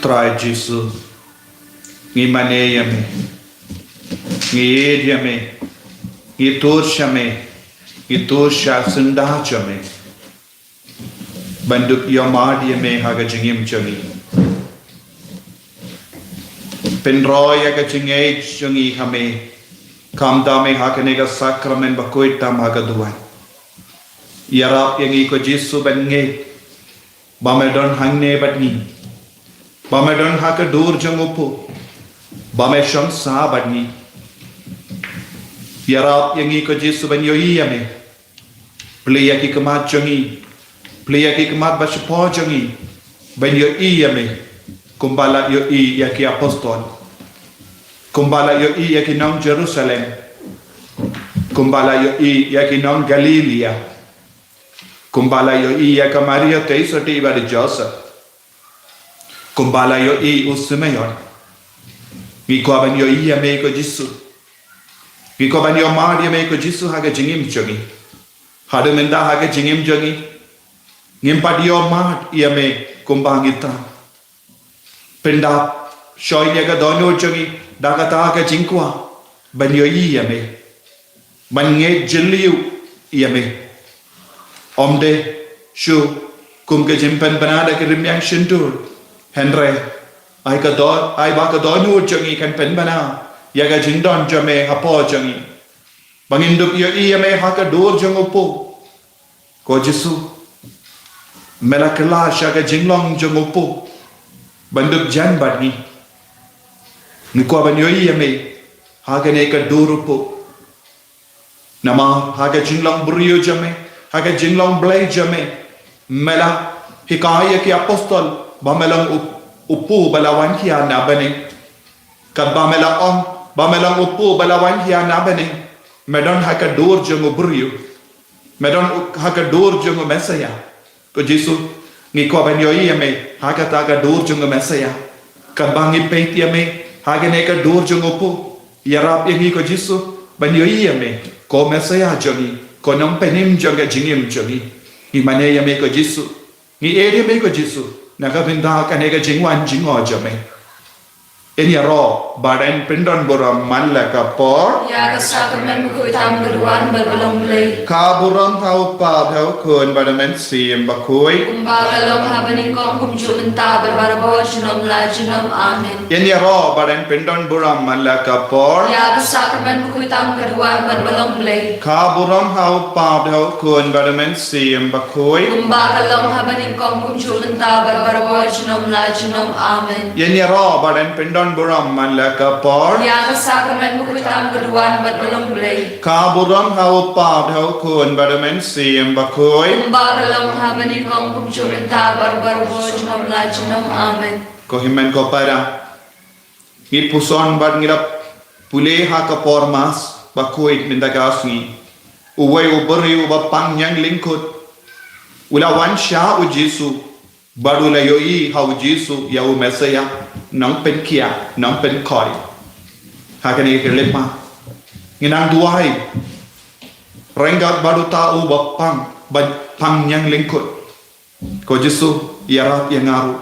Trae, Gesù, mi maneia-me, guia-me, Itur syame, itur sya sendah jame. Banduk yamad yame haga jingim jangi. Penroy haga jingay jangi hame. Kamdame haga nega sakramen bakoy tam haga duwan. Yarap yangi ko Jesu benge. Bamedon hangne badni. Bamedon haga dur jangupo. Bamesham sa badni. Yarap yangi ko Jesu ben yoi yame. Pliya ki kemat jangi. Pliya ki kemat basyapo jangi. Ben yoi yame. Kumbala yoi yaki apostol. Kumbala yoi yaki nong Jerusalem. Kumbala yoi yaki nong Galilea. Kumbala yoi yaka Maria teisoti ibadi Joseph. Kumbala yoi usimeyon. Giko ben yoi yame ko Jesu. Giko ban yo mar yame ko Jesu haga jingim jangi. Hadu menda haga jingim jangi. Ngimpat yo mar yame kumbangita. Penda shoy yaga dono jangi daga ta haga jingkwa. Ban yo yame. Ban nge jiliu yame. Omde shu kum ke jimpan banada ke rimyang shintur. Henry ai ka do ai ba ka dono jangi kan pen bana. Yaga jindon jame hapo jangi. Banginduk yo yame haka dur jangopo. Ko Jesu melakala shaga jinglong jangopo. Banduk jan badni. Niko ban yo yame haga neka durupo. Nama haga jinglong buriyo jame. Haga jinglong blay jame. Mela hikaya ki apostol bamelang upu balawan kiya nabane. Kad bamela om bamelang upu balawan hiya nabane. Medon haka dur jango buriyo. Medon haka dur jango mesaya. Ko Jesu ngiko ban yo yame haka taga dur jango mesaya. Kad bangi peit yame haga neka dur jango pu. Yarap yangi ko Jesu ban yo yame ko mesaya jangi. Ko nong penim janga jingim jangi. Imane yame ko Jesu. Ni eri yame ko Jesu. Naka pinta ka neka jingwan jingo jame. Ini ro badan pindon buram manla kapor ya kesakramen buku hitam keduaan berbelum lay kaburam tau pa tau kun badamen sim bakui kumbagalom habening kong kumju benta berbarabawa jinom la jinom amin. Ini ro badan pindon buram manla kapor ya kesakramen buku hitam keduaan berbelum lay kaburam tau pa tau kun badamen sim bakui kumbagalom habening kong kumju benta berbarabawa jinom la jinom amin. Ini ro badan pindon buram manla kapor ya kesakramen buku hitam keduaan berbelum lay kaburam tau pa tau kun badamen sim bakui kumbagalom habening kong kumju benta berbarabawa jinom la jinom amin. Ko himen ko para ipuson bad ngirap pule ha kapor mas bakuit mindagasni uway uberi uba pangyang lingkut ulawan sya u Jesu badula yoi ha u Jesu ya u mesaya nang pen kia nang pen koi hakane kelema nginang duai rengat badu ta u ba pangyang lingkut ko Jesu yara yang ngaru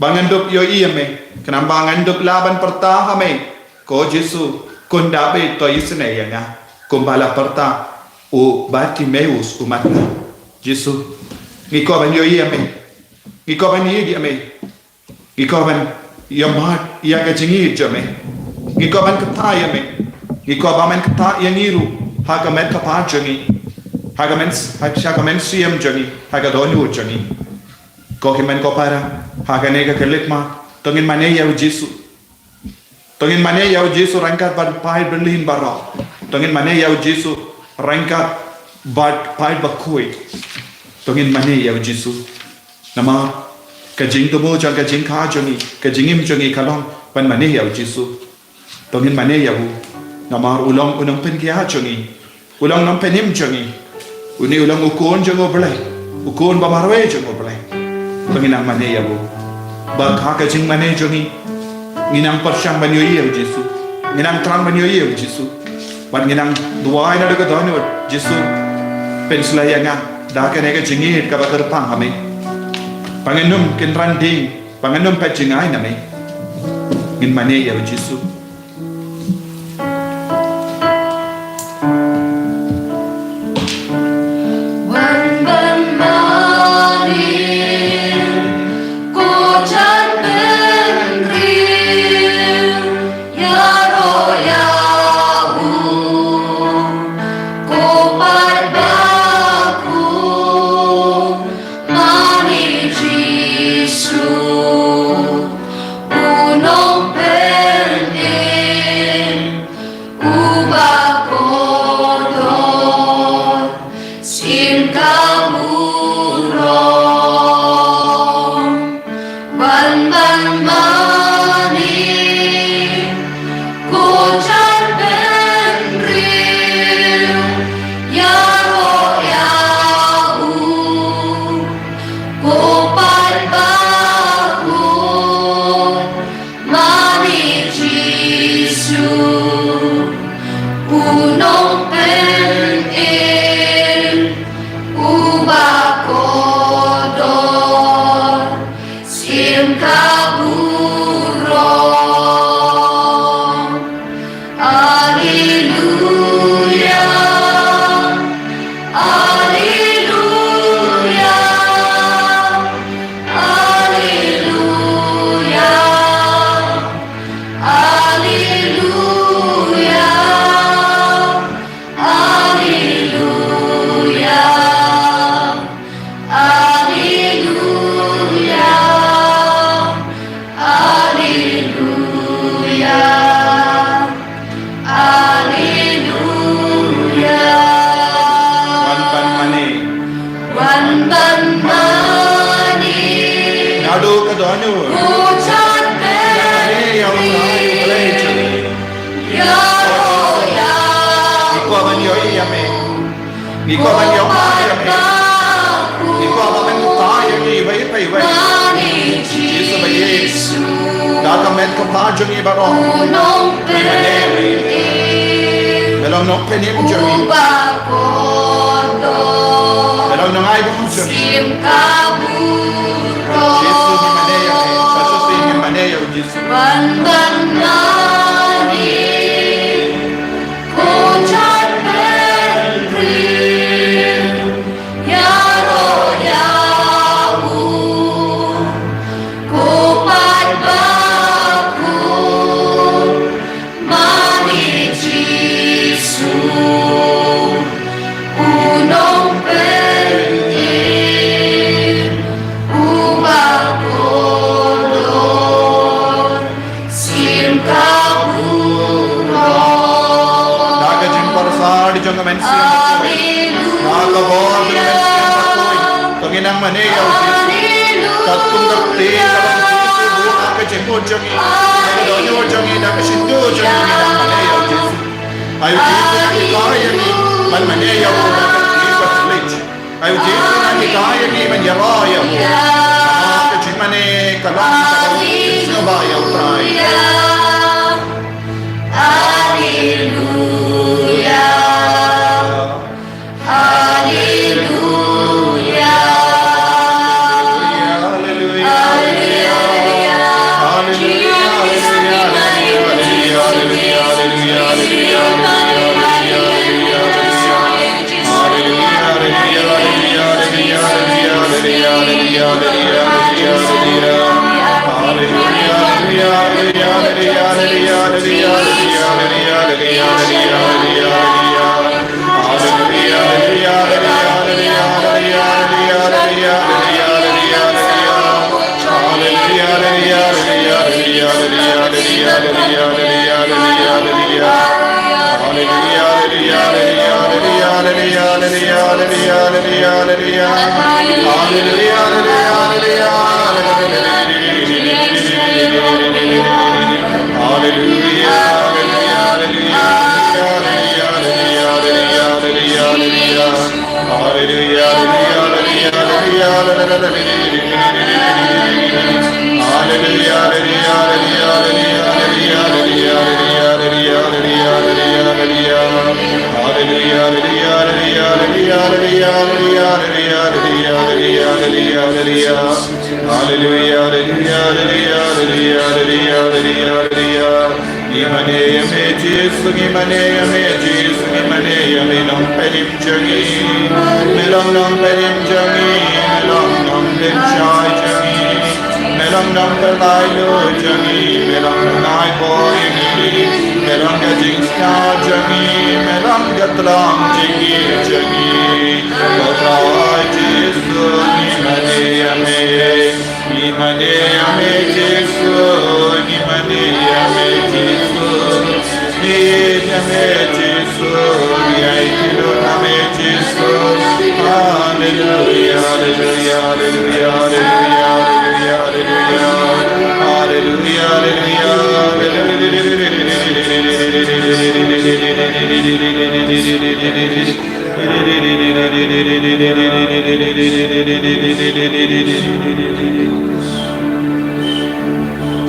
bangandup yo iyame kenam bangandup laban pertahame ko Jesu kundabe to isne yanga kumbala perta u Bartimeus umatna Jesu ngiko ban yo iyame ngiko ban iyame ngiko ban yamat yaga jingi jame ngiko ban katayame ngiko ban kata yangiru haga met kapa jangi haga men siem jangi haga donu jangi ko himen ko para haga nega kelikma tongin mane ya Jesu tongin mane ya Jesu rangkat bad pai berlin bara tongin mane ya Jesu rangkat bad pai bakui tongin mane ya Jesu nama kajing tumo jang kajing kha jangi kajingim jangi kalong ban mane ya Jesu tongin mane ya bu nama ulong unong pen kia jangi ulang nam penim jangi uni ulang ukon jango belai ukon ba marwe jango belai penginang mane ya bu ba kha ka jing mane jangi nginang persyang ban yo ya Jesu nginang terang ban yo ya Jesu ban nginang duai na de dono Jesu penslayanga da ka ne ka jingi ka ba terpang hame pangenum kin randing pangenum pa jingai na me ngin mane ya Jesu Yado kadonyo. Pucat Mane yaw tayo balejo. Yaroya Ikaw man yoy yame. Ikaw man yoy yame. Ikaw man tayo ni bay bay bay. Yesu bay Yesu. Gagamet ka pa dyan ibarong. Meron nung penim dyan. Meron nung ay bukong dyan. Yesu ni Manea. Pasusin ni Manea o Yesu. Jangan main siang nakabawag ng siang patuloy Panginang Manea o Yesu Katong dapte kalang Yesu buka ka jengko jangi Nagdonyo jangi nakasindo jangi Panginang Manea o Yesu Ayo Yesu nakikaya ni Man Manea o nakakita tulit Ayo Yesu nakikaya ni Man yaraya o Kajing mane kalang kalang Yesu baya o try Hallelujah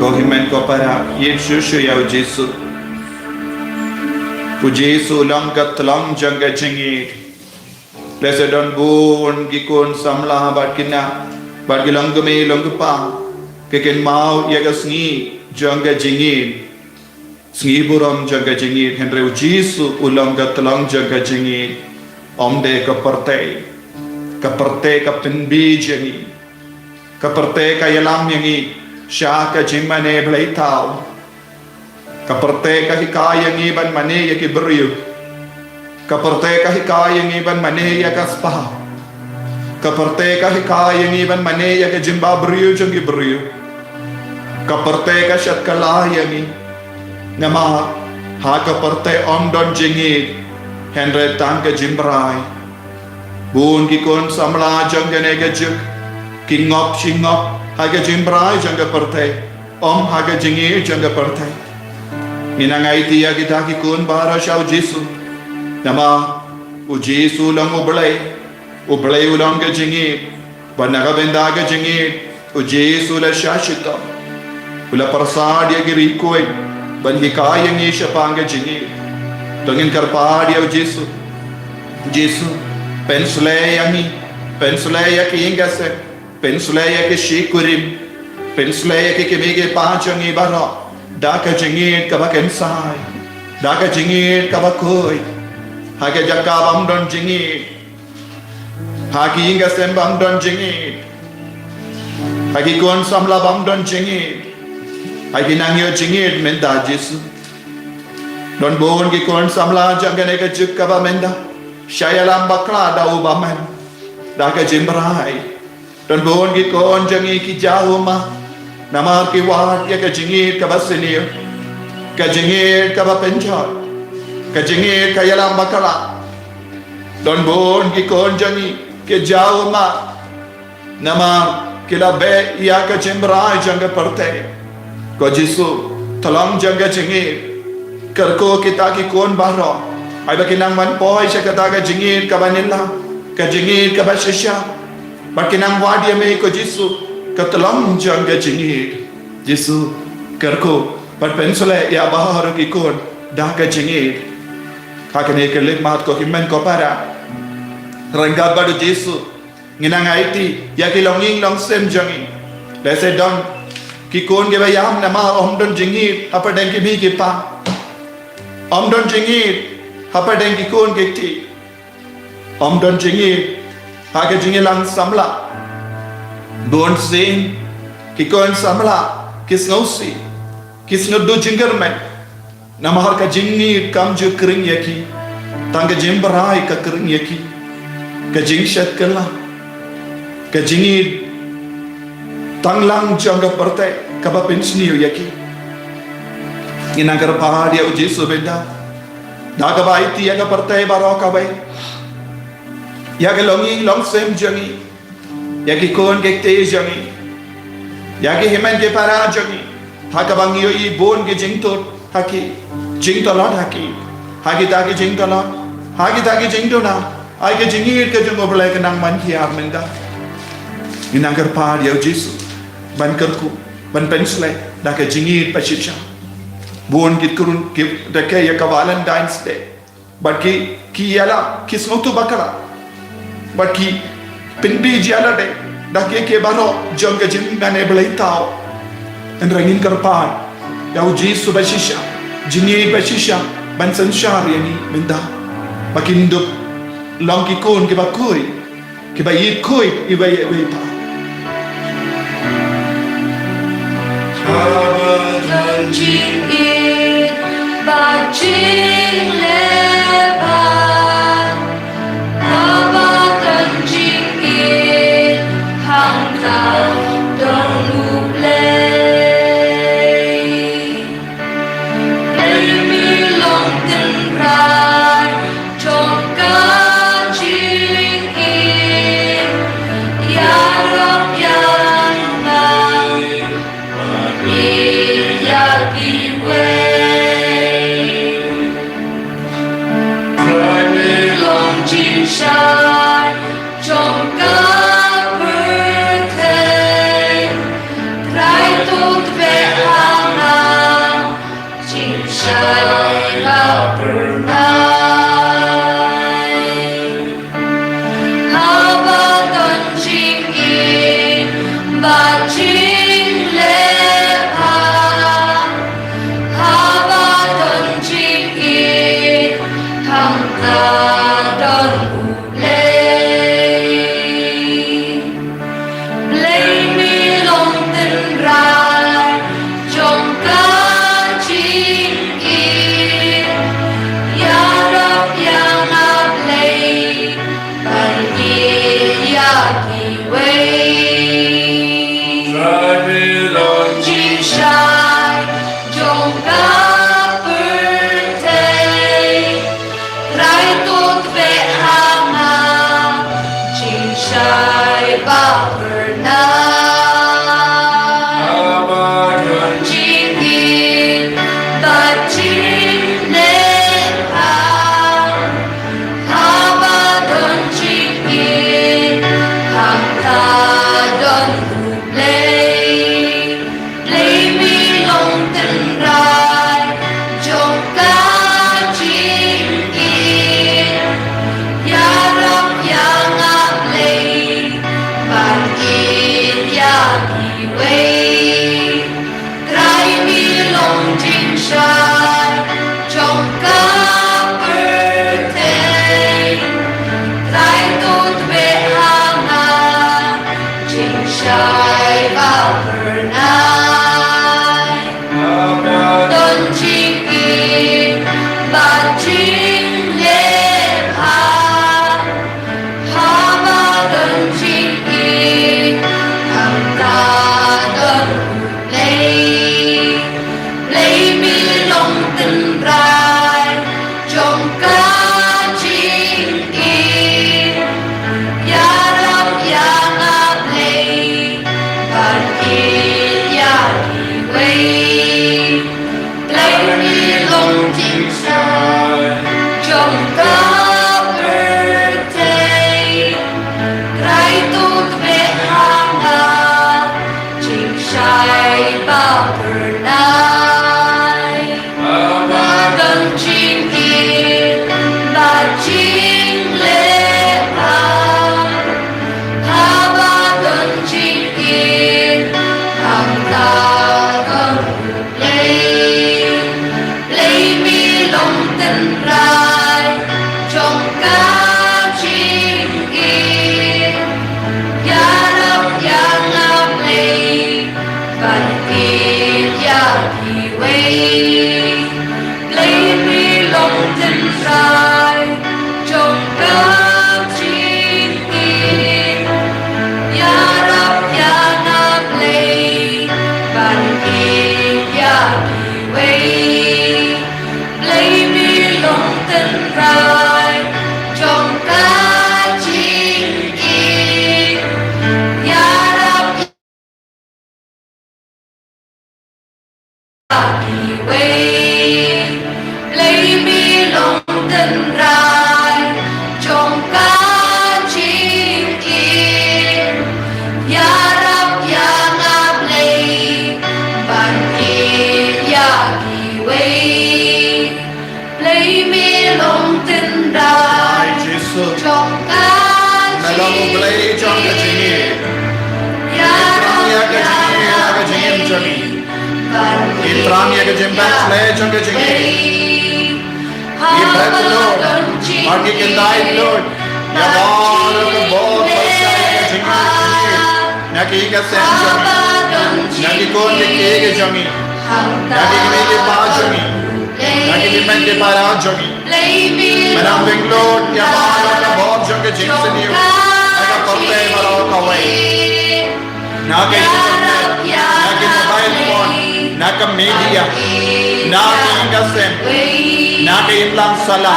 Kohimen ko para Yesus ya Yesus. Yesus langkat lang jangga jengi. Lesedon bun gikon samlah barkina bargilang gumi langgupa. Keken mau ya gasngi jangga jengi. Sngi buram jangga jengi Henry Yesus ulangkat lang jangga jengi. Omde kaparte kapinbi jengi. Kaparte kayalam yengi. Siya ka jimane blaitaw. Kaparte ka hikayang iban mane ya kibriyo. Kaparte ka hikayang iban mane ya kaspa. Kaparte ka hikayang iban mane ya kajimbabriyo jang ibriyo. Kaparte ka siyat kalayang nama ha kaparte ondon jingid henre tangka jimbray. Buon kikon samla jang ganega juk kingop shingop haga jimbrai jangga pertai om haga jingi jangga pertai minangai tia kita ki kun bara shau Jesu nama u Jesu lang ublai ulang ke jingi banaga benda ke jingi u Jesu la shashita ula persad ya giri koi ban hikaya ngi shapanga jingi tongin karpad ya Jesu pensule ya ki ingase pensule ya ki shikurim pensule ya ki kemige panjangi bara daka jingi kabaken sai daka jingi kabakoi hage jakka bamdon jingi hagi ingase bamdon jingi hagi kon samla bamdon jingi hagi nangyo jingi menda Jesu don bon ki kon samla jangane ka jukka ba menda shayalam bakla da ubaman daka jimbrai don bon ki kon jangi ki jahuma namar ki wat ya ka jingi ka basini ka jingi ka ba penjal ka jingi ka yalam bakla don bon ki kon jangi ke jahuma namar ki la be ya ka jimbrai janga perte ko Jesu tolong jaga jingi kerko kita ki kon bahro ai ba kinang man poi sha kata ka jingit ka banilla ka jingit ka bashisha ba kinang wadi me ko Jesu ka tolong janga jingit Jesu kerko par pensole ya bahar ki kon da ka jingit ka kene ke lek mat ko kimen ko para rangga ba Jesu nginang aiti ya ki longing long sem jangi le se don ki kon ge ba yam na ma om don jingit apa den ki bi ki pa om don jingit hapa den ki kon gekti om don jingit haga jingilang samla don sin ki kon samla kis ngausi kis ngadu jingermen namahar ka jingit kam ju kring yaki tangga jimbarai ka kring yaki ka jingshat kala ka jingit tanglang jangga partai ka ba pensniyo yaki inagar pahadi au Jesu benda daga bai ti aga partai baro ka bai ya ke longi long sem jangi ya ki kon ke te jangi ya ki himan ke para jangi haka bangi i bon ke jingtot haki jingtolot haki haki ta ke jingtolot haki ta ke jingtona ai ke jingit ke jong oblai ke nang man ki armenda inagar pahadi au Jesu ban kerku ban pensle da ke jingit pashicha buon kit kurun ki deke ya ka Valentine's Day but ki yala kis ngotu bakala but ki pindi jala de dake ke bano jonga jim ngane belai tao en rangin karpan ya Jesu bashisha jini bashisha ban sanshar yani minda bakindo long ki kon ke bakoi ke bayi koi i bayi ta Ba jing le ban ba tan jing in hang tao dong lu play mi long tin rai trong ca jing in ya rap yang nang ya ki we shine trong các bữa thế trái tốt về hàng năm chim shine là bữa nay how ba tuần chim in ba chim lệ hàng how ba tuần chim in thằng ta ba bữa nay quê trái mi lòng trên sai trong các bờ thề trái tốt về hàng ngàn trên sai vào bờ nai đơn chinh in và chinh lệ hà ba đơn chinh in hàng ta đơn lấy mi lòng tình rai trong ca chinh in ya rab ya ngap lei ban in ya đi quay lấy mi lòng tình sai trong ca birthday trái tốt về hàng ngàn chinh sai bao bờ nai đơn chinh in và chinh lệ hà ba đơn chinh in hàng ta đơn lấy mi lòng tình rai trong ca chinh in ya rab ya ngap lei ban in ya đi quay lấy mi lòng tình rai trong ca chinh in ya rab ya ngap lei ban in ya đi quay lấy mi lòng tình rai trong ca chinh in ya rab đi quay lấy mi lòng tình rai trong ca chinh in ya rab ya ngap lei ban in ya đi quay lấy mi lòng tình rai Jesus. trong ca Melang chinh play trong cái gì nhỉ? ya rab Trania cái ya gì nhỉ? ngap Cái gì lei nhỉ? Trong ban cái Trania cái gì back play trong cái gì nhỉ? Ye breath Lord, Mark it in thy Lord. Ya God of the board, cái gì nhỉ? Nhà cái sen trong nhà cái con cái trong nhỉ? Nhà cái ba trong nhỉ? Nhà cái men cái ba trong nhỉ? Melang vinh Lord, ya God of the board trong cái gì sen yêu. Cái porte mà lo cầu vậy. Na cái mobile phone, na cái media, na cái sen, na cái lang salam,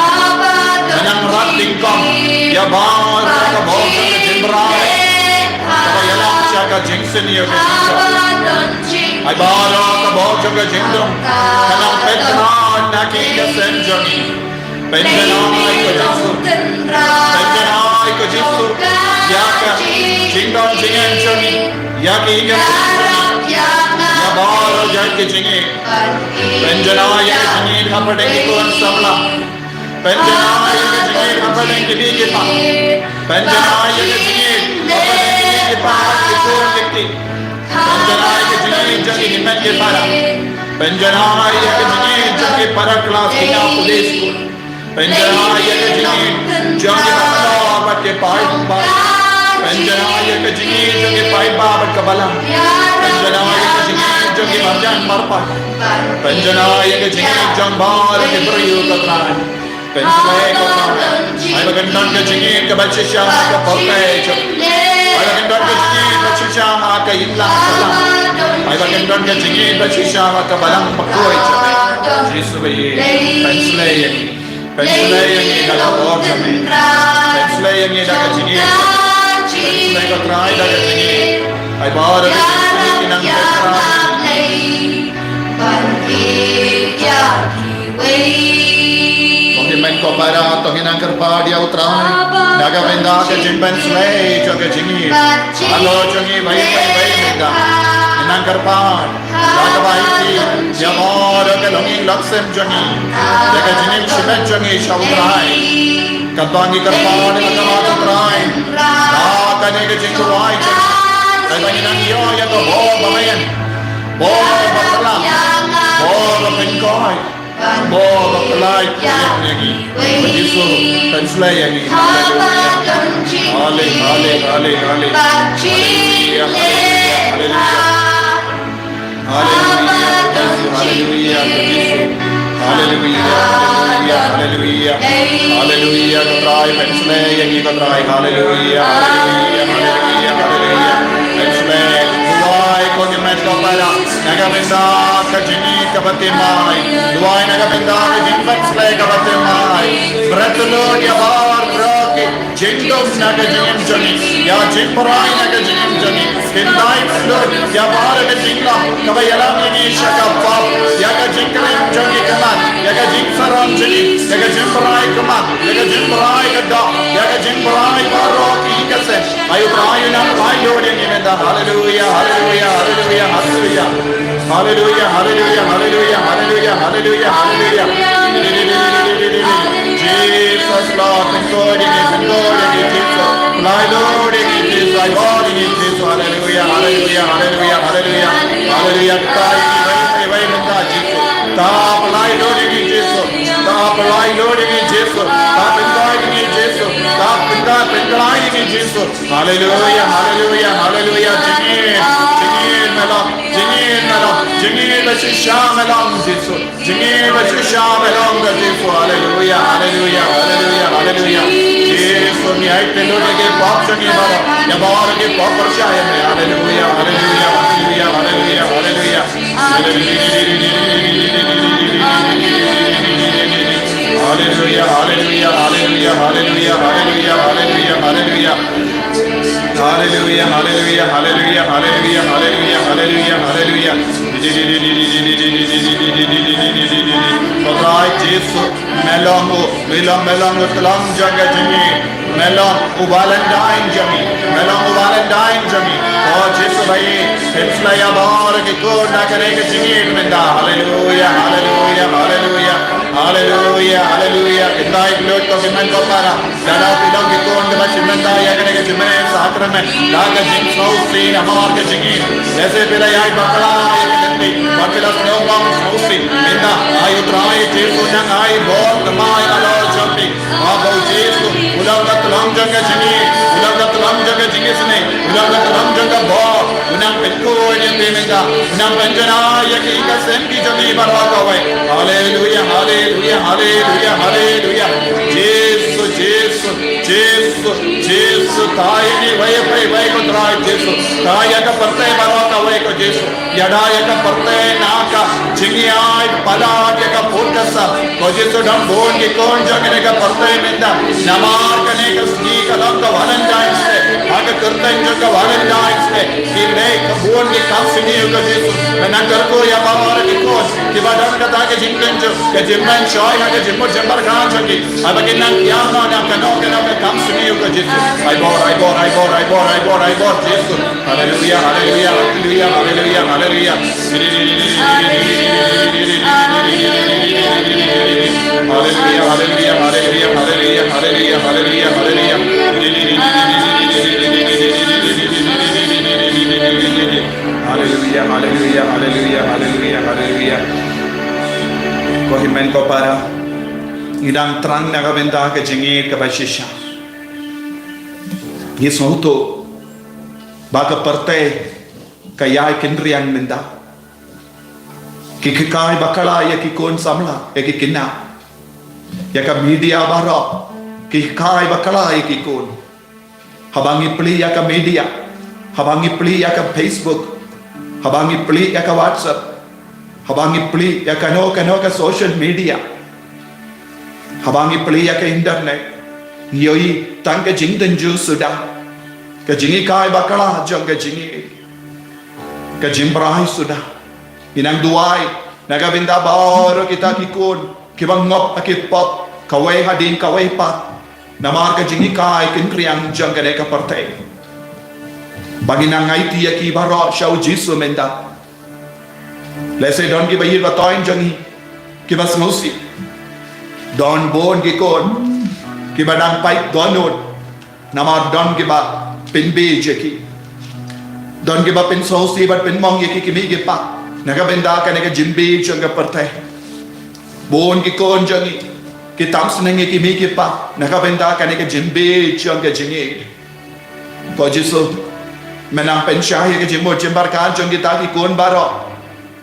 nang rating kom, ya ba ka bo ka jimbra, ka ya lang siya ka jingsen iyo ka jingso. Ay ba ka bo ka jingdong, kanang petra na ki ka sen joni, penjana ay ko jingso, penjana ay ko jingso, ya ka jingdong jingen joni, ya ki ka ya ba ya ki jingi, penjana ya ki jingi ka pade ki kon samla. Penjana yang kecil apa yang kini kita, penjana yang kecil apa yang kini kita itu lekti, penjana yang kecil jadi himat kita, penjana yang kecil jadi para kelas kita pulis school, penjana yang kecil jadi para abad ke paip bar, penjana yang kecil jadi paip abad kebalang, penjana yang kecil jadi marjan marpa, penjana yang kecil jambar ke beriu keterangan. Penslay ko na ay magandang kajingin ka batsisya ka porte ay magandang kajingin batsisya ka ilang salam ay magandang kajingin batsisya ka balang pakuay Jesus bay penslay yang nalawag kami penslay yang kajingin penslay ko try da kajingin ay bawal kajingin ng petra Mình có bài ra tôi hiện cơ pa đi áo trai đã gặp mình đã cái chuyện bên slay cho cái chuyện gì alo cho nghe vậy mình đã mình cơ pa đã gặp bài gì giờ mà được cái lòng yên lắc xem cho nghe để cái chuyện gì bên cho nghe sau trai các bạn nghe cơ pa để các bạn trai đã cái này cái chuyện của ai chứ cái này đang yêu ya có bỏ mà mấy bo bakla bo pen koi bo bakla yang ni Yesus translate yang ni hallelujah Katrai translate yang ni katrai hallelujah translate duai ko ni met ko para nagabenda ka jini ka batimai duai nagabenda ka jini translate ka batimai bratlo ya bar roke jindom naga jini jani ya jimrai naga jini jani kindai lo ya bar ka jinga ka bayala ni shaka pap ya ka jinkre jani kaman ya ka jinsaram jani ya ka jimrai kaman ya ka jimrai ka da ya ka jimrai baroki ka se ayu prayu na prayu ni menda hallelujah hallelujah hallelujah hallelujah hallelujah hallelujah hallelujah hallelujah hallelujah hallelujah Jesus Lord God in Jesus my Lord in Jesus my God in Jesus hallelujah hallelujah hallelujah hallelujah hallelujah kai vai menda Jesus ta my Lord in Jesus ta my Lord in Jesus ta God in Jesus ta God in Jesus hallelujah hallelujah hallelujah jingin melon bashisha melon Jesus jingin bashisha melon Jesus hallelujah hallelujah hallelujah hallelujah Jesus ni ai telo ke pop sangi baro ya baro ke pop parsha hai hallelujah hallelujah hallelujah hallelujah hallelujah hallelujah hallelujah hallelujah hallelujah hallelujah hallelujah hallelujah hallelujah hallelujah hallelujah hallelujah hallelujah hallelujah hallelujah Patrai Jesu melong telang jaga jami melong ubalendine jami oh Jesu bhai penslaya bar ke ko na kare ke jami menda hallelujah hallelujah hallelujah hallelujah hallelujah indai glot ko kiman ko para dada pilong ke ko ndba chimenda ya kare ke jami saatra mein daga jin sausi amar ke jami jaise pila yai bakla Matila snowball sausi minda ayu trai Jesu nang ai bol tamai alo jampi abo Jesu ulang tulang jaga jini sne ulang tulang jaga bol unang petko ni minda unang panjana ya ki ka sen ki jami barwa ko hai hallelujah hallelujah hallelujah hallelujah Jesu Jesu Jesu Jesu tai ni vai ko trai Jesu tai ka partai barwa ko hai ko Jesu yada ya ka partai na ka jingiyai pada ka focus ko Jesu dam bon ki kon jagane ka partai minda namar kane ka ski kalam ka valentines day aga kurtan jo ka valentines day ki ne ka bon ki kam sini ko Jesu na kar ko ya bawar ki ko ki badam ka ta ke jinglen jo ke jimman shoy ha ke jimmor jambar khan jogi abage na kya na ka kam sini ko Jesu I bor Jesu hallelujah hallelujah hallelujah hallelujah hallelujah hallelujah hallelujah hallelujah hallelujah hallelujah hallelujah hallelujah hallelujah hallelujah hallelujah hallelujah ko himen ko para idang terang naga benda ke jengir ke bashisha Yesu to baga parte kayai kendrian benda kikai bakala ya ki kon samla ya ki kinna ya ka media bara kikai bakala ya ki kon habangi pli ya ka media habangi pli ya ka Facebook habangi pli ya ka WhatsApp habangi pli ya ka no ka social media habangi pli ya ka internet yoi tangka jingden ju sudah ka jingi kai bakala jong ka jingi ka jimbrai sudah inang duai naga binda baru kita kikun kibang ngop akipop kawai hadin kawai pat namar ka jingi kai kin kriang jang ka deka partai bagi nang ngaiti ya ki baro shau Jesu menda lese don ki bayir batoin jangi ki bas ngosi don bon ki kon ki badang pai donut namar don ki ba pin be jeki don ki ba pin sosi bat pin mong ye ki mi ki pa Nakabenda ka jimbi janga partay. Bon ki kon jangi. Ki tams nangi ki mi ki pa. Nakabenda ka jimbi janga jingi. Ko Jisu. Menang pensyahi ke jimbo jimbarkan jangi taki kon baro.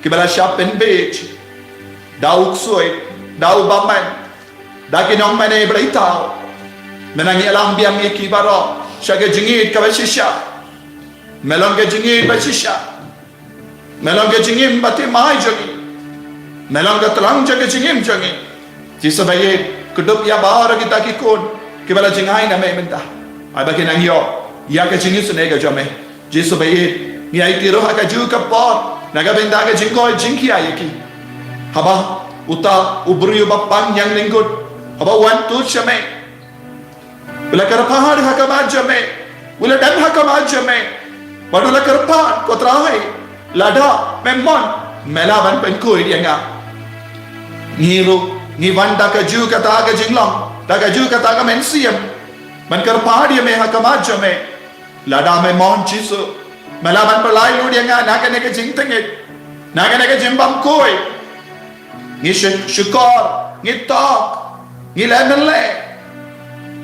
Ki bala syap pen bej. Dau ksui. Dau baman. Daki nong mane belaitau. Menangi alam biang ki baro. Syaga jingi ka basisya. Melong ke jingi basisya. Melong ke jingim bati mai jangi. Melong ke telang jaga jingim jangi. Jisa bayi kudup ya bahar kita kikun. Kibala jingai na me minta. Ay baki nang yo. Ya ke jingi sunega jame. Jisa bayi ni ay tiro haka ju kapor. Naga benda ke jingkoi jingki ayaki. Haba uta ubriu bapang yang lingkut. Haba wan tu jame. Bila kerpahar haka majame. Bila dan haka majame. Badula kerpahar kotrahai. Lada memon melaban penkui dia nga ngiru ngi wanda ka ju kata ka jinglong ta ka ju kata ka mensiam man kar pahadi me ha kamaja me lada memon Jisu melaban pelai lu dia nga nakane ka jingtengit nakane ka jimbam koi ngi syukor ngi tok ngi lemele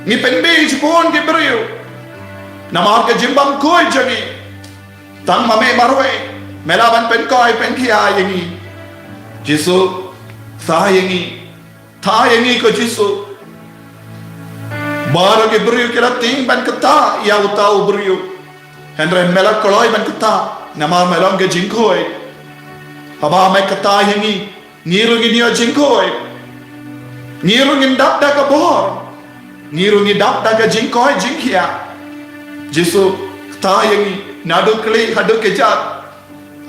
ngi penbi jipun ki beriu nama ka jimbam koi jangi tang mame marwe Melaban penkoi penkia yangi Jisu Tha yangi ko Jisu Baru ke beriu kira ting ban kata Ya utau beriu Henry melak koloi ban kata Nama melong ke jingkoi Haba me kata yangi Ngiru nginio jingkoi Ngiru ngindap da ke bor Ngiru ngindap da ke jingkoi jingkia Jisu Tha yangi Nadu kli hadu kejat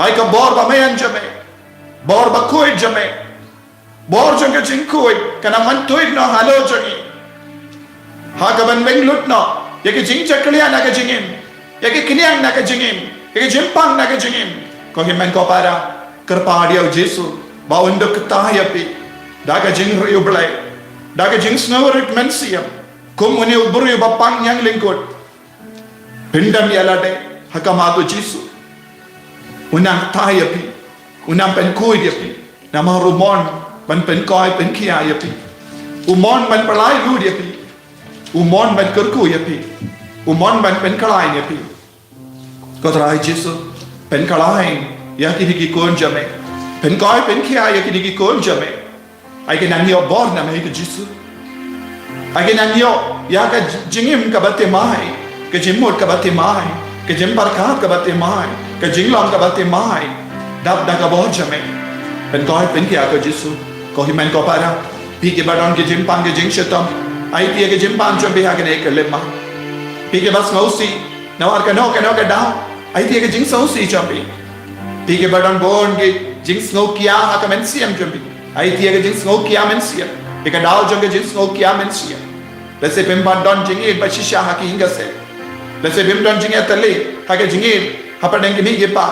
Ay ka bor ba mayan jame bor ba koi jame bor janga jingkoi kana man toig no halo jangi ha ka ban menglut no yake jing chakliya na ka jingim yake kiniang na ka jingim yake jimpang na ka jingim ko himen ko para kerpadia Jisu ba undok ketahayapi daga jing riu blai daga jing snowrit mensiam kum uni ubru ba pang yang lingkut pindam yalade hakamatu Jisu Unang taya pi, unang penkui dia pi, nama rumon, ban penkoi penkia dia pi, umon ban pelai lu dia pi, umon ban kerku dia pi, umon ban penkalai dia pi. Kau terai Jisu, penkalai, ya kini kikon jame, penkoi penkia ya kini kikon jame. Aike nangyo bor nama itu Jisu. Aike nangyo ya ka jingim kabate mai, ke jimut kabate mai, ke jimbarkat kabate mai. Ka jinglong ka bati mai dap da ka bo jame pen koi pen kia ko Jisu ko himen ko para pi ke badon ke jimpang ke jing shetam ai pi ke jimpang jam bi ha ke ne ke lemma pi ke bas ngausi nawar ka no ka dau ai pi ke jing sausi jam bi pi ke badon bon ke jing snow kia ha ka men siam jam bi ai pi ke jing snow kia men siam e ka dau jam ke jing snow kia men siam lese pem badon jing e ba shisha ha ki hinga se lese pem don jing e tale ha ke jing e apa yang kini kita,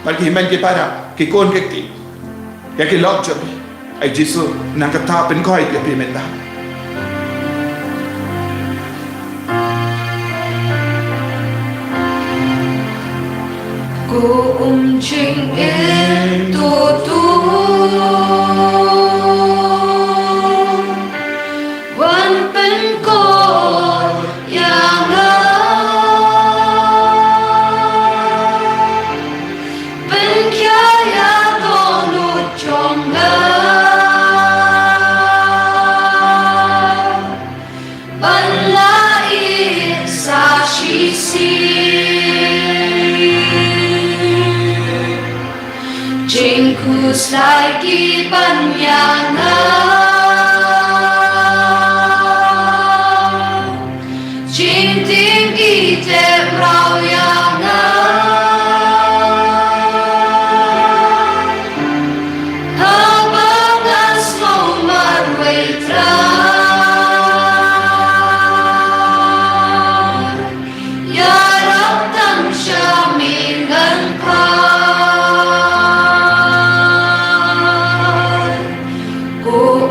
bagi himan kita para, kikon kekti, ya kilok jabi, ay Jisu nang katapin ko ay pimenta. Ku jing itu tu, wan pen ko yang Jingkus lagi banyana Jing tinggi tebrau yana Abangas mau marwetra Yarap tang syamilan pa Ku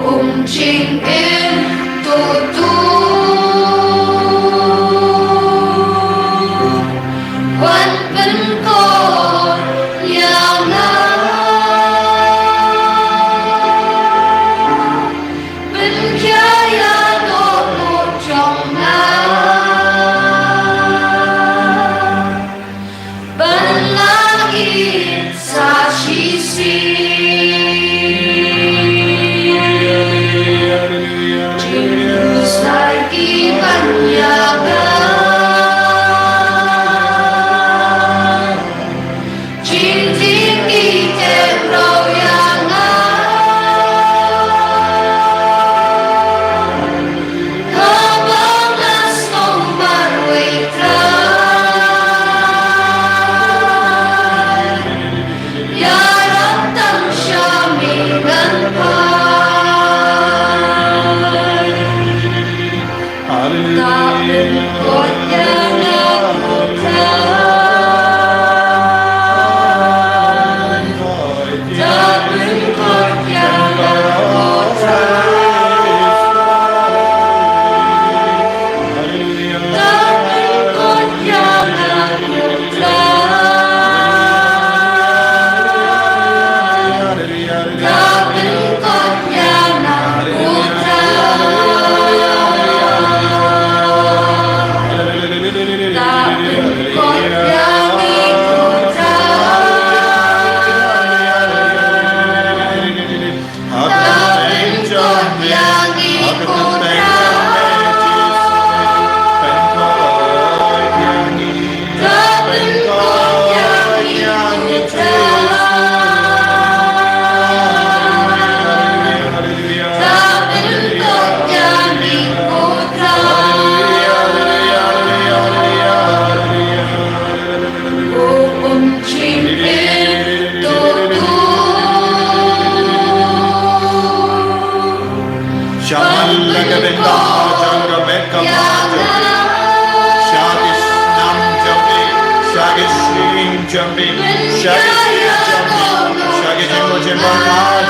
Shagi Jimbo Jimbo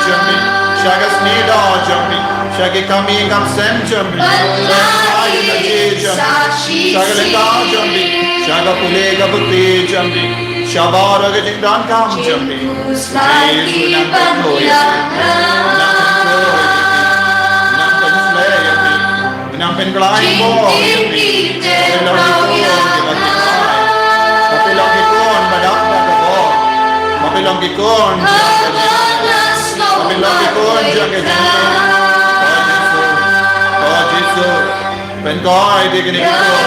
Jumbi, Shagas Nida Jumbi, Shagi Kami Kam Sem Jumbi, Shagaleka Jumbi, Shaga Pulega Buti Jumbi, Shabara Jindan Kam Jumbi, Nampen Glai Boy, Papilongikon, Badaka Boy, Papilongikon, Papilongikon, Oh Jesus, Ben Goy, Dignigikon,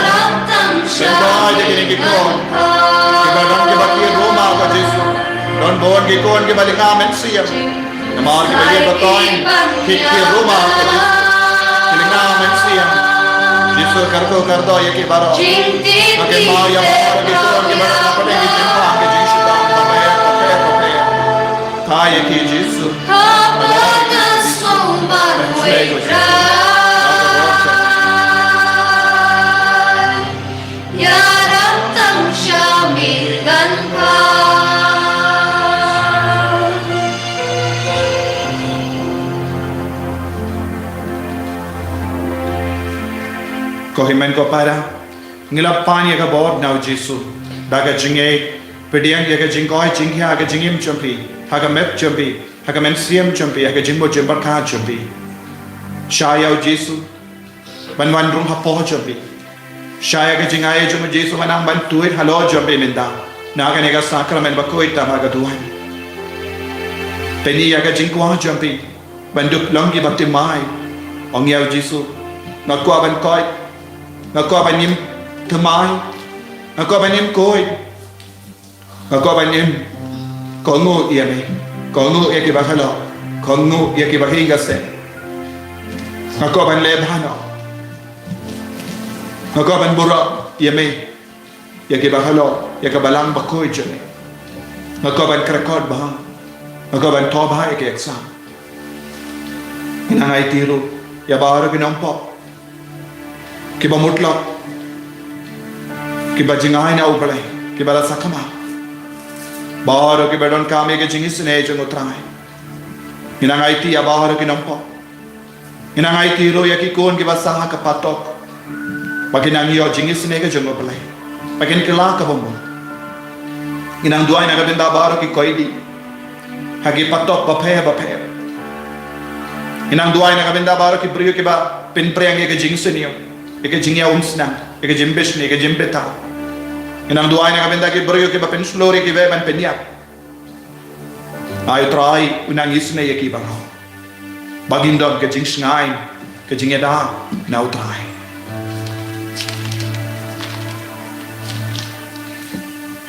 Ben Goy, Dignigikon, Kibadon Kibaki Roma, Jesus, Don Bon Gikon, Kibadikam and Siam, Namal Kibadikoin, Kiki Roma, Kilingam and Siam. Jesus karto karto yaki baro. Ake maya baro gikon ke baro napade ki jimpa ke Jesus dam napaya napaya. Tha yaki Jesus. Kohimen ko para ngilap pani ka bod now Jesus daga jinge pediang ya ka jingkoi jingha ka jingim champi haga met champi haga men siam champi haga jimbo jimbar ka champi shaya Jesus ban rum hapo champi shaya ka jingai jum Jesus manang ban tuit halo champi menda naga nega sakramen ba koi ta haga tuhan peni ya ka jingkwa champi bandup longi bapti mai ong ya Jesus nakwa ban koi Ngako banim temai, ngako banim koi, ngako banim kongu ia me, kongu ia kibahalo, kongu ia kibahinga se, ngako ban lebhano, ngako ban bura ia me, ia kibahalo, ia kabalang bakoi jene, ngako ban krakod bah, ngako ban toba ia kieksa, inangai tiru, ia baru kinampo. Kiba mutlak, kiba jingai na ubale, kiba la sakama. Baharo kiba don kami ke jingis ne jeng utrai. Inangai ti baharo kinampo. Inangai ti ro yaki kon kiba saha kapatok. Baginang yo jingis ne ke jeng ubale. Bagin kila ka bomo. Inang duai na kabinda baharo ki koidi. Hagi patok baphe. Inang duai na kabinda baharo ki brio kiba pin preyang ke jingis ne yo. Eke jingya unsna, eke jimbesh ni, eke jimbeta. Inang duai na kabenda ki brio ki bapen slori ki ban penya. Ayo try unang isne yaki baro. Bagindom ke jing sngain, ke jingya da na utrai.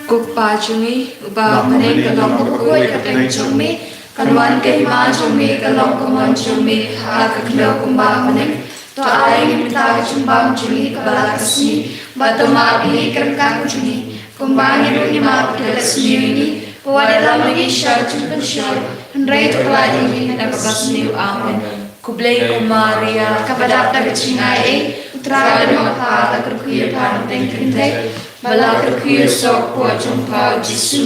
Kukpa chungi, uba mane kalong kukui kateng chungi, kanwan ke hima chungi, kalong kumon chungi, hakaklo kumba mane. तो आएंगे मिता चुंबाम चुनी कबला कसनी बातों मार भी करका चुनी कुंबाने रोनी मार कलसनी नी पुवाला मगी sir चुंबन शर हंड्रेड कलादी में नबकसनी आमन कुबले कुमारिया कबला तक चिंगाए उत्तराखंड में पाला करकुये पान तेंकिंदे बला करकुये सोको चुंपाव जिसु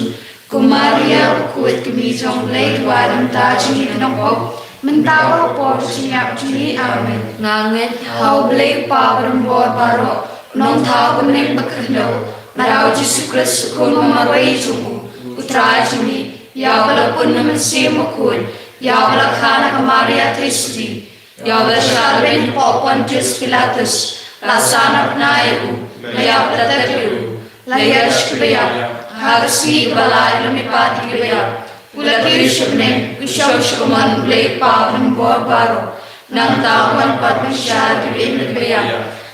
कुमारिया कुत कमीजों ले वारम ताजी नंगो Mentawa por siap juni amen nganget hau blei pawaram bor baro non thau benem bakno marau Yesus Kristus kun marwai jumu utra juni ya bala pun namasem kun ya bala khana kamaria tristi ya bala sharben popon Pontius Pilatus lasana pnaiu ya bala la yashkriya harsi bala lamipati kriya Ulaki shubne, ushoshkuman blake pavan borbaro, Nantawan patmashad in the Bia,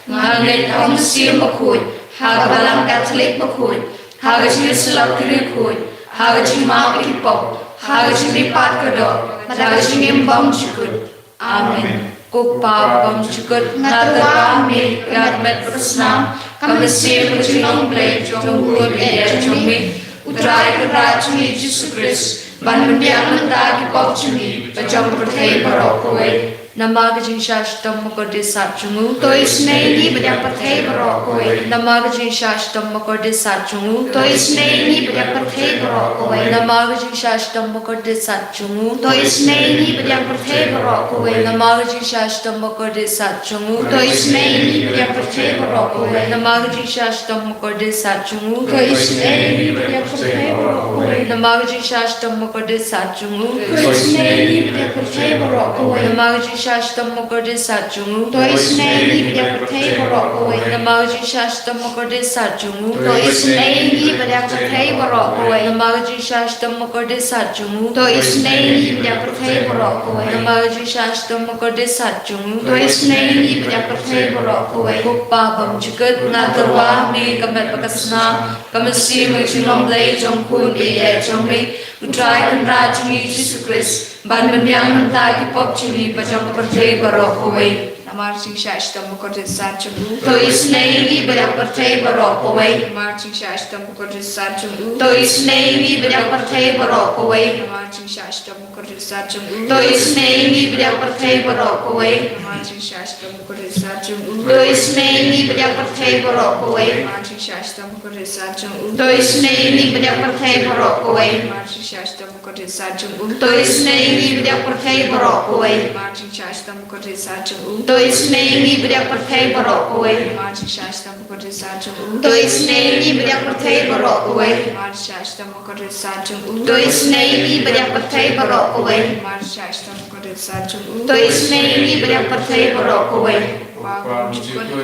Nanget on seal makud, Hagalang Catholic makud, Hagaji Slakrikud, Hagaji Maki pop, Hagaji Patkado, Hagaji Bamchukut. Amen. Kukpa Bamchukut, Natawa me, God met Prasnam, come the seal with long blade, Jong good air to me, Utrai Rajuni Jesus Christ. Ban mendiang mentah ki pop chuni, bajang berthai barok kowe, Namaga Shashtam Mokode Satchungu. Tôi snei ni beda pathe bro koi. Namaga Shashtam Mokode Satchungu. Tôi snei ni beda pathe bro koi. Namaga Shashtam Mokode Satchungu. Tôi snei ni beda pathe bro koi. Namaga Shashtam Mokode Satchungu. Tôi snei ni beda pathe bro koi. Namaga Shashtam Mokode Satchungu. Tôi snei ni beda pathe bro koi. Namaga Shashtam Mokode Satchungu. Tôi snei ni beda pathe bro koi. Namaga Shashtam Mokode Satchungu. Tôi snei ni beda pathe bro koi. Namaga Shashtam Mokode Satchungu. Tôi snei ni beda pathe bro koi. Namaga Shashtam Mokode Satchungu. Tôi snei ni beda pathe bro koi. Namaga Shashtam Mokode Satchungu. Tôi snei ni beda pathe bro koi. Kupa bam chukat na tarwa me kamet pakasna kamasi me chinom lay jong kun e jong me utrai kan raj me Jesus Christ ban ban ta ki pop chini bajang perthai barok hoy Namar Singh Shashtam Mokode Satchungu. Tôi snei ni beda pathe bro koi. Namar Singh Shashtam Mokode Satchungu. Tôi snei ni beda pathe bro koi. Namar Singh Shashtam Mokode Satchungu. Tôi snei ni beda pathe bro koi. Namar Singh Shashtam Mokode Satchungu. Tôi snei ni beda pathe bro koi. Namar Singh Shashtam Mokode Satchungu. Tôi snei ni beda pathe bro koi. Namar Singh Shashtam Mokode Satchungu. Tôi snei ni beda pathe bro koi. Namar Singh Shashtam Mokode Satchungu. Tôi snei ni beda pathe bro koi. Namar Singh Shashtam Mokode Satchungu. Tôi snei ni beda pathe bro koi. Namar Shashtam Mokode Satchungu. Tôi snei ni beda pathe bro koi. Namar Shashtam Mokode Satchungu. Tôi snei ni beda pathe bro koi.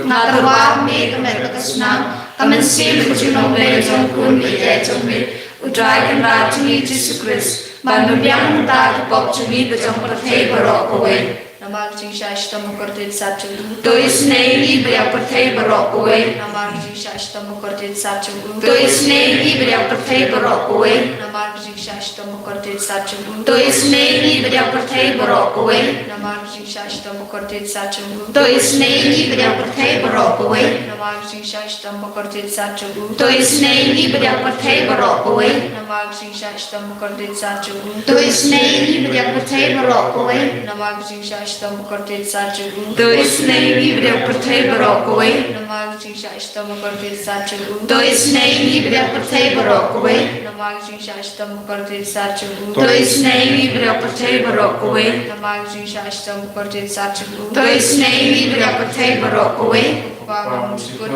Na tarwa me kamet pakasna kamen sim kuchinom le jong kun mi e jong me utrai kan raj me Jesus Christ ban ban ta ki pop chumi bajang pathe bro koi. Namar Singh Shashtam Mokode Satchungu. Tôi snei ni beda pathe bro koi. Namar Singh Shashtam Mokode Satchungu. Tôi snei ni beda pathe bro koi. Namar Singh Shashtam Mokode Satchungu. Tôi snei ni beda pathe bro koi. Namar Singh Shashtam Mokode Satchungu. Tôi snei ni beda pathe bro koi. Namar Singh Shashtam Mokode Satchungu. Tôi snei ni beda pathe bro koi. Namar Singh Shashtam Mokode Satchungu. Tôi snei ni beda pathe bro koi. Namar Singh Shashtam Mokode Satchungu. Tôi snei ni beda pathe bro koi. Namar Singh Shashtam Mokode Satchungu. Tôi snei ni beda pathe bro koi. Namar Singh Shashtam Mokode Satchungu. Tôi snei ni beda pathe bro koi. Namar Singh Shashtam Mokode Satchungu. Tôi snei ni beda pathe bro koi.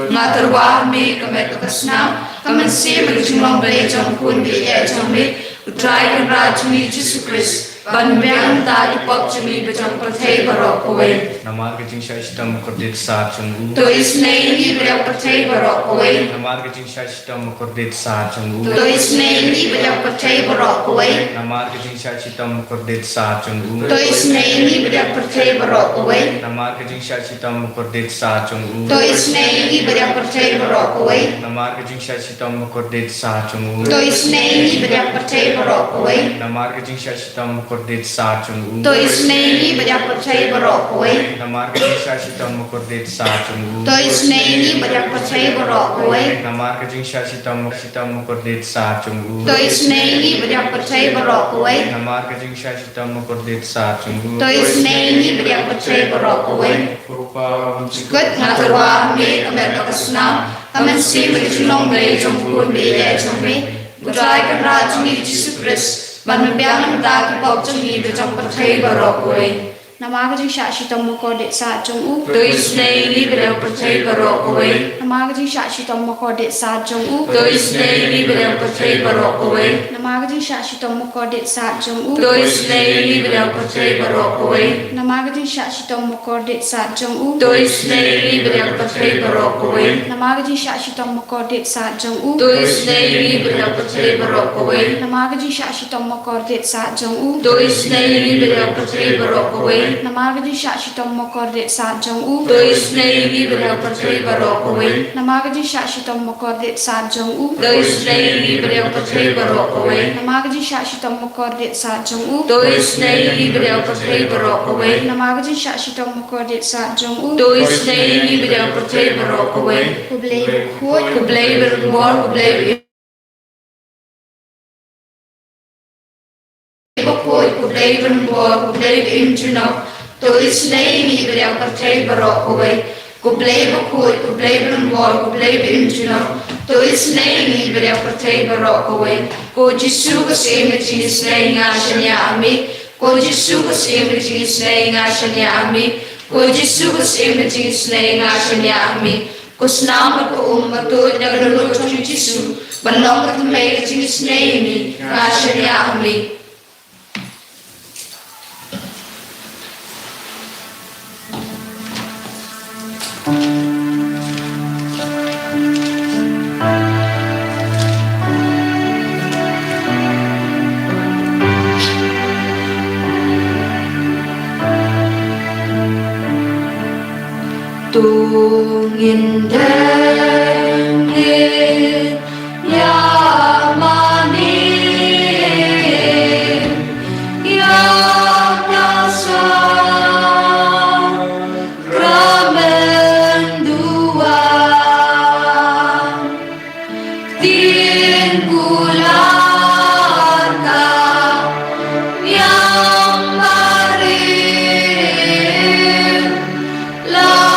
Na tarwa me kamet pakasna kamen sim kuchinom le jong kun mi e jong me utrai kan raj me Jesus Christ ban ban ta ki pop chumi bajang pathe bro koi. Namar Singh Shashtam Mokode Satchungu. Tôi snei ni beda pathe bro koi. Namar Singh Shashtam Mokode Satchungu. Tôi snei ni beda pathe bro koi. Namar Singh Shashtam Mokode Satchungu. Tôi snei ni beda pathe bro koi. Namar Singh Shashtam Mokode Satchungu. Tôi snei ni beda pathe bro koi. Namar Singh Shashtam Mokode Satchungu. Tôi snei ni beda pathe bro koi. Namar Singh Shashtam Mokode Satchungu. Tôi snei ni beda pathe bro koi. Namar Singh Shashtam Mokode Satchungu. Tôi snei ni beda pathe bro koi. Namar Singh Shashtam Mokode Satchungu. Tôi snei ni beda pathe bro koi. Namar Singh Shashtam Mokode Satchungu. Tôi snei ni beda pathe bro koi. Gut na tarwa me kamet pakasna kamen sim kuchinom le jong kun mi e jong me utrai kan raj me Jesus Christ ban ban ta ki pop chumi bajang pathe bro koi. Namaga Singh Shashtam Mokode Satchungu. Tôi snei ni beda pathe bro koi. Namaga Singh Shashtam Mokode Satchungu. Tôi snei ni beda pathe bro koi. Namaga Singh Shashtam Mokode Satchungu. Tôi snei ni beda pathe bro koi. Namaga Singh Shashtam Mokode Satchungu. Tôi snei ni beda pathe bro koi. Namaga Singh Shashtam Mokode Satchungu. Tôi snei ni beda pathe bro koi. Namaga Singh Shashtam Mokode Satchungu. Tôi snei ni beda pathe bro koi. Namaga Singh Shashtam Mokode Satchungu. Tôi snei ni beda pathe bro koi. Namaga Singh Shashtam Mokode Satchungu. Tôi snei ni beda pathe bro koi. Namaga Singh Shashtam Mokode Satchungu. Tôi snei ni beda pathe bro koi. Namaga Singh Shashtam Mokode Satchungu. Tôi snei ni beda pathe bro koi. Ku bleiber khoi, ku bleiber mor, ku bleiber khoi, ku bleiber mor, ku bleiber injunok. to isnei mi beriang percaya berok kowe ku play bakoi ku play berwar ku play berinjuno to isnei mi beriang percaya berok kowe ko Jisu kesem isnei ngasanya ami ko Jisu kesem isnei ngasanya ami ko Jisu kesem isnei ngasanya ami ko snam ko umatu nagdalo to Jisu banong ka tumay isnei mi ngasanya ami. Tungin dengin yamani yamasa ramendua tin kulaka yang marin la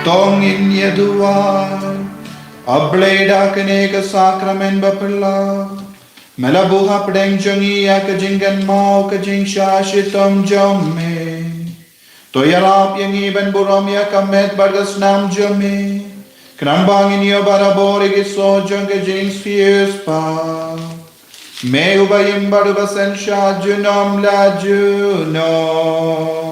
Tongin yedua ableda kenega sakramen bapela melabuha pedeng jongi ya kejinggan mau kejing syashitom jomme toyarap yang iban buram ya kamet bargas nam jomme kenambang ini barabori giso jong kejing spius pa me ubayim baru basen syah junom la junom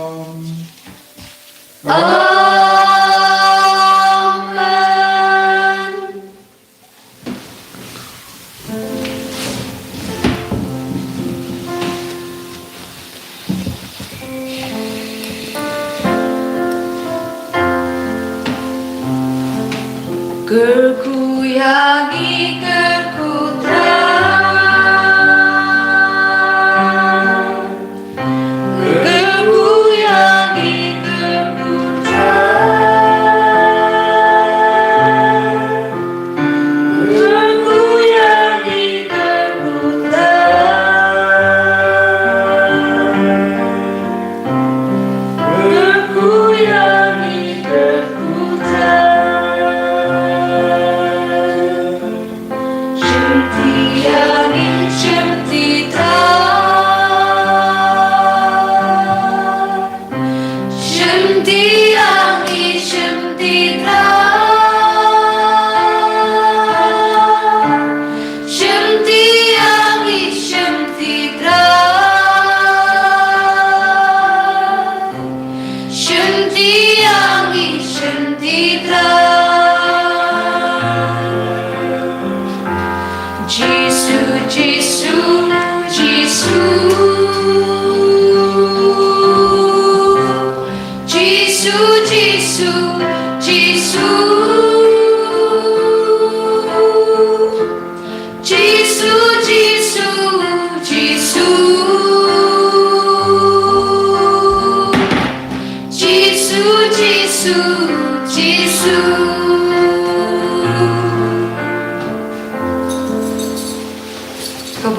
Gerku yangi gerku terang Gerku yangi gerku terang Gerku yangi gerku terang Gerku yangi gerku terang Jesus, Jesus, Jesus.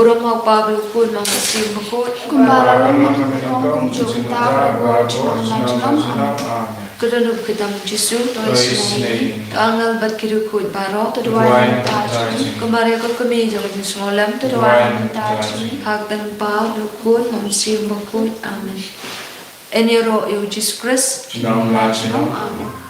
Burung mau pablo pun mau sim bakut. Kumbara lamang kong jong ta wa chon la chon. Kedalam kita menjisu. Kangal bat kirukut baro. Tuduan ta chon. Kembali ke kami jangan mensolam. Tuduan ta chon. Hak dan pau lukut mau sim bakut. Amin. Enero eu Jesus Christ. Não lá, Amen.